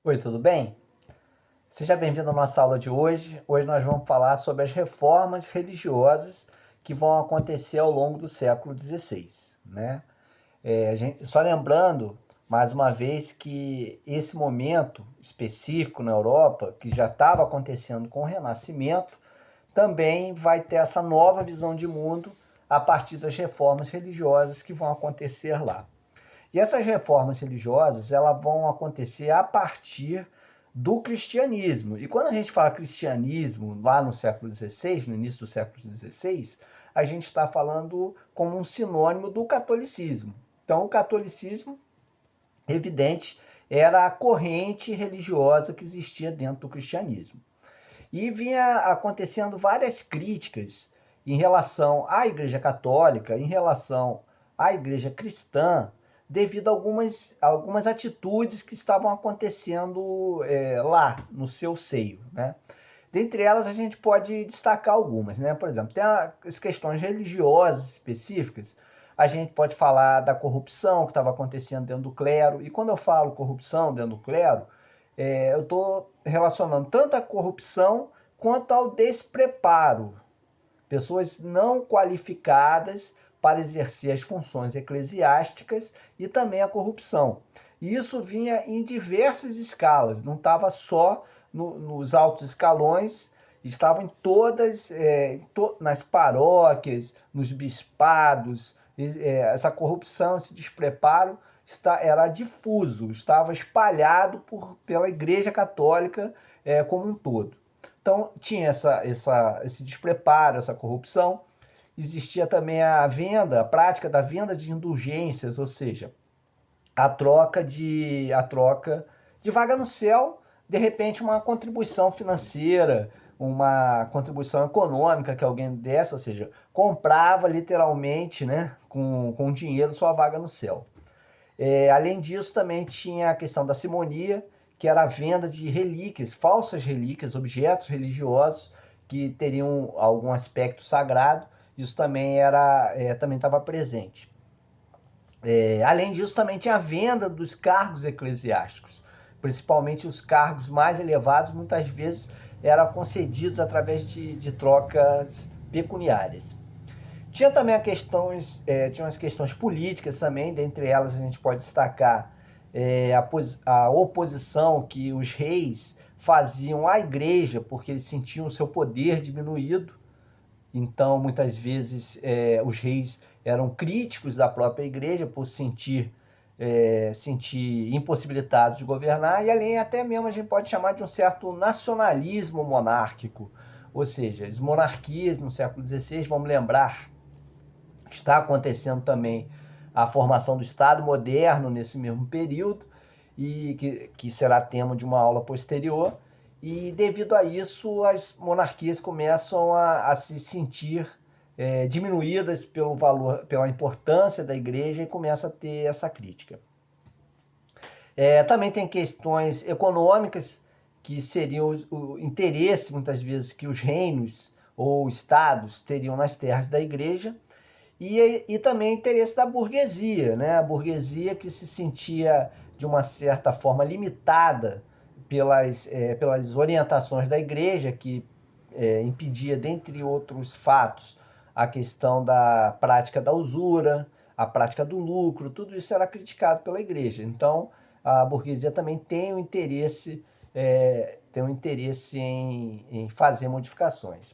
Oi, tudo bem? Seja bem-vindo à nossa aula de hoje. Hoje nós vamos falar sobre as reformas religiosas que vão acontecer ao longo do século XVI, né? Só lembrando, mais uma vez, que esse momento específico na Europa, que já estava acontecendo com o Renascimento, também vai ter essa nova visão de mundo a partir das reformas religiosas que vão acontecer lá. E essas reformas religiosas, elas vão acontecer a partir do cristianismo. E quando a gente fala cristianismo lá no século XVI, no início do século XVI, a gente está falando como um sinônimo do catolicismo. Então, o catolicismo, evidente, era a corrente religiosa que existia dentro do cristianismo. E vinha acontecendo várias críticas em relação à Igreja Católica, em relação à Igreja Cristã, devido a algumas atitudes que estavam acontecendo lá, no seu seio, né? Dentre elas, a gente pode destacar algumas, né? Por exemplo, tem as questões religiosas específicas. A gente pode falar da corrupção que estava acontecendo dentro do clero. E quando eu falo corrupção dentro do clero, eu estou relacionando tanto a corrupção quanto ao despreparo. Pessoas não qualificadas para exercer as funções eclesiásticas e também a corrupção. E isso vinha em diversas escalas, não estava só nos altos escalões, estava em todas, nas paróquias, nos bispados. Essa corrupção, esse despreparo era difuso, estava espalhado pela Igreja Católica como um todo. Então tinha esse despreparo, essa corrupção. Existia também a prática da venda de indulgências, ou seja, a troca de vaga no céu, de repente uma contribuição financeira, uma contribuição econômica que alguém desse, ou seja, comprava literalmente, né, com dinheiro sua vaga no céu. Além disso, também tinha a questão da simonia, que era a venda de relíquias, falsas relíquias, objetos religiosos que teriam algum aspecto sagrado. Isso também também estava presente. Além disso, também tinha a venda dos cargos eclesiásticos, principalmente os cargos mais elevados, muitas vezes eram concedidos através de trocas pecuniárias. Tinha também tinha umas questões políticas também, dentre elas a gente pode destacar a oposição que os reis faziam à igreja, porque eles sentiam o seu poder diminuído. Então, muitas vezes, os reis eram críticos da própria igreja por sentir impossibilitados de governar, e além até mesmo a gente pode chamar de um certo nacionalismo monárquico. Ou seja, as monarquias no século XVI, vamos lembrar, está acontecendo também a formação do Estado moderno nesse mesmo período, e que será tema de uma aula posterior. E devido a isso, as monarquias começam a se sentir diminuídas pelo valor, pela importância da igreja, e começa a ter essa crítica. Também tem questões econômicas, que seriam o interesse, muitas vezes, que os reinos ou estados teriam nas terras da igreja, e também interesse da burguesia, né? A burguesia que se sentia, de uma certa forma, limitada pelas orientações da igreja, que impedia, dentre outros fatos, a questão da prática da usura, a prática do lucro. Tudo isso era criticado pela igreja. Então, a burguesia também tem um interesse em fazer modificações.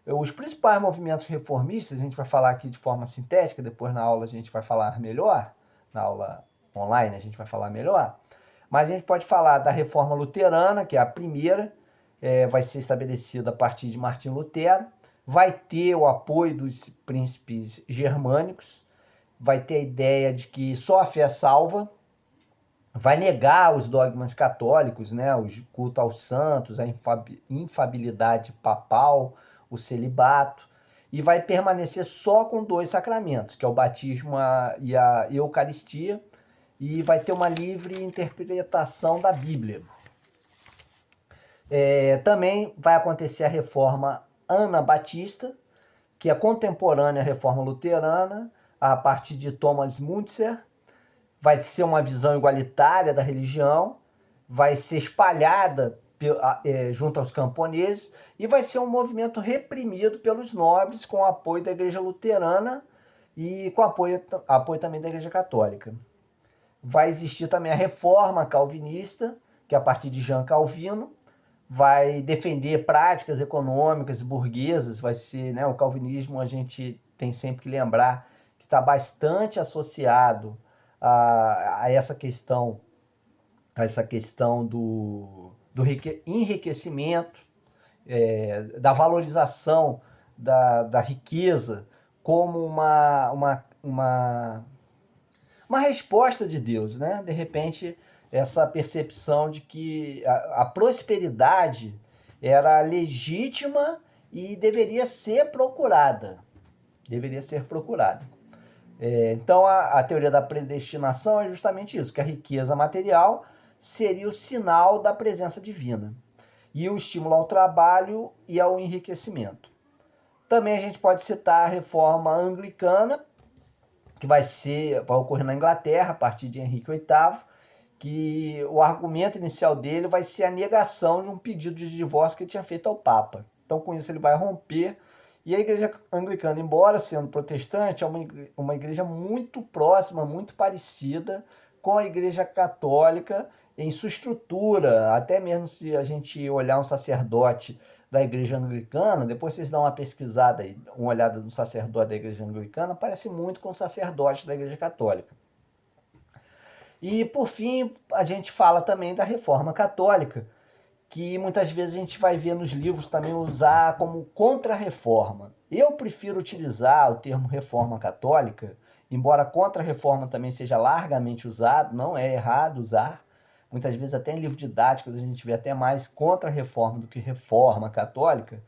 Os principais movimentos reformistas, a gente vai falar aqui de forma sintética, depois na aula a gente vai falar melhor, na aula online a gente vai falar melhor, mas a gente pode falar da reforma luterana, que é a primeira, vai ser estabelecida a partir de Martim Lutero, vai ter o apoio dos príncipes germânicos, vai ter a ideia de que só a fé salva, vai negar os dogmas católicos, né, o culto aos santos, a infabilidade papal, o celibato, e vai permanecer só com dois sacramentos, que é o batismo e a Eucaristia, e vai ter uma livre interpretação da Bíblia. Também vai acontecer a reforma anabatista, que é contemporânea à reforma luterana, a partir de Thomas Müntzer. Vai ser uma visão igualitária da religião, vai ser espalhada junto aos camponeses e vai ser um movimento reprimido pelos nobres com o apoio da Igreja Luterana e com apoio também da Igreja Católica. Vai existir também a Reforma Calvinista, que a partir de Jean Calvino vai defender práticas econômicas e burguesas. Vai ser, né, o calvinismo, a gente tem sempre que lembrar que está bastante associado a essa questão do enriquecimento, da valorização da riqueza como uma resposta de Deus, né? De repente, essa percepção de que a prosperidade era legítima e deveria ser procurada. Deveria ser procurada. Então, a teoria da predestinação é justamente isso, que a riqueza material seria o sinal da presença divina e o estímulo ao trabalho e ao enriquecimento. Também a gente pode citar a reforma anglicana, que vai ocorrer na Inglaterra a partir de Henrique VIII, que o argumento inicial dele vai ser a negação de um pedido de divórcio que ele tinha feito ao Papa. Então, com isso, ele vai romper. E a igreja anglicana, embora sendo protestante, é uma igreja muito próxima, muito parecida com a igreja católica em sua estrutura. Até mesmo se a gente olhar um sacerdote da igreja anglicana, depois vocês dão uma pesquisada aí, uma olhada no sacerdote da igreja anglicana, parece muito com o sacerdote da igreja católica. E, por fim, a gente fala também da reforma católica, que muitas vezes a gente vai ver nos livros também usar como contra-reforma. Eu prefiro utilizar o termo reforma católica, embora contra-reforma também seja largamente usado, não é errado usar. Muitas vezes até em livros didáticos a gente vê até mais contra-reforma do que reforma católica,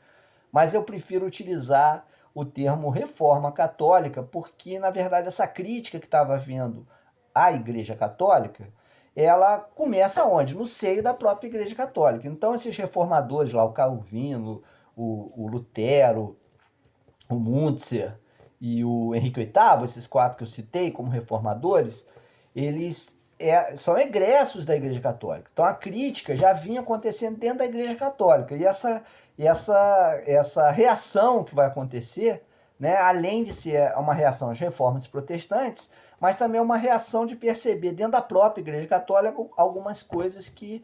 mas eu prefiro utilizar o termo reforma católica porque, na verdade, essa crítica que estava havendo à Igreja Católica, ela começa onde? No seio da própria Igreja Católica. Então, esses reformadores lá, o Calvino, o Lutero, o Müntzer e o Henrique VIII, esses quatro que eu citei como reformadores, eles são egressos da Igreja Católica. Então, a crítica já vinha acontecendo dentro da Igreja Católica. E essa reação que vai acontecer, né, além de ser uma reação às reformas protestantes, mas também uma reação de perceber dentro da própria Igreja Católica algumas coisas que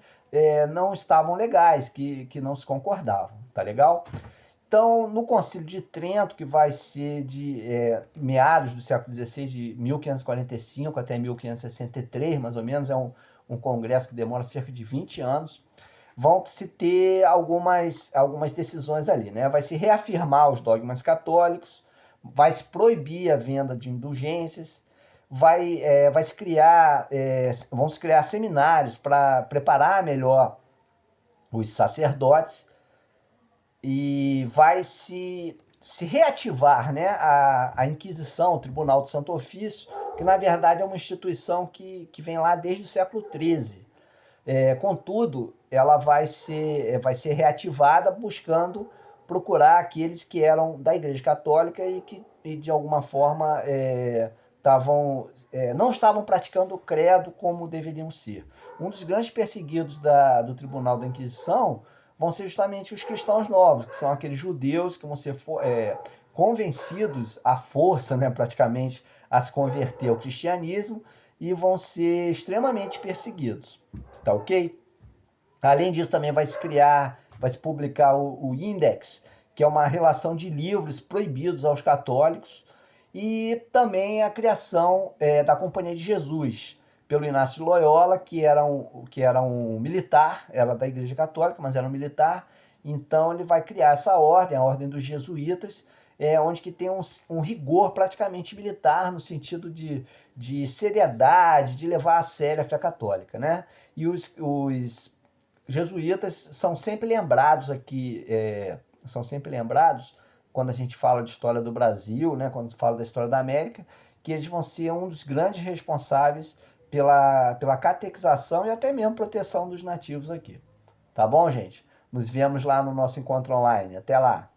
não estavam legais, que não se concordavam, tá legal? Então, no Concílio de Trento, que vai ser de meados do século XVI, de 1545 até 1563, mais ou menos, é um congresso que demora cerca de 20 anos, vão se ter algumas decisões ali, né? Vai se reafirmar os dogmas católicos, vai se proibir a venda de indulgências, vão se criar seminários para preparar melhor os sacerdotes e vai se reativar, né, a Inquisição, o Tribunal do Santo Ofício, que na verdade é uma instituição que vem lá desde o século XIII. Contudo, ela vai ser reativada buscando procurar aqueles que eram da Igreja Católica e que de alguma forma não estavam praticando o credo como deveriam ser. Um dos grandes perseguidos do Tribunal da Inquisição vão ser justamente os cristãos novos, que são aqueles judeus que vão ser convencidos à força, né, praticamente, a se converter ao cristianismo e vão ser extremamente perseguidos, tá ok? Além disso, também vai se publicar o Index, que é uma relação de livros proibidos aos católicos, e também a criação da Companhia de Jesus, pelo Inácio de Loyola, que era um militar, era da Igreja Católica, mas era um militar. Então ele vai criar essa ordem, a Ordem dos Jesuítas, onde que tem um rigor praticamente militar, no sentido de seriedade, de levar a sério a fé católica, né? E os jesuítas são sempre lembrados aqui, quando a gente fala de história do Brasil, né? Quando se fala da história da América, que eles vão ser um dos grandes responsáveis pela catequização e até mesmo proteção dos nativos aqui. Tá bom, gente? Nos vemos lá no nosso encontro online. Até lá!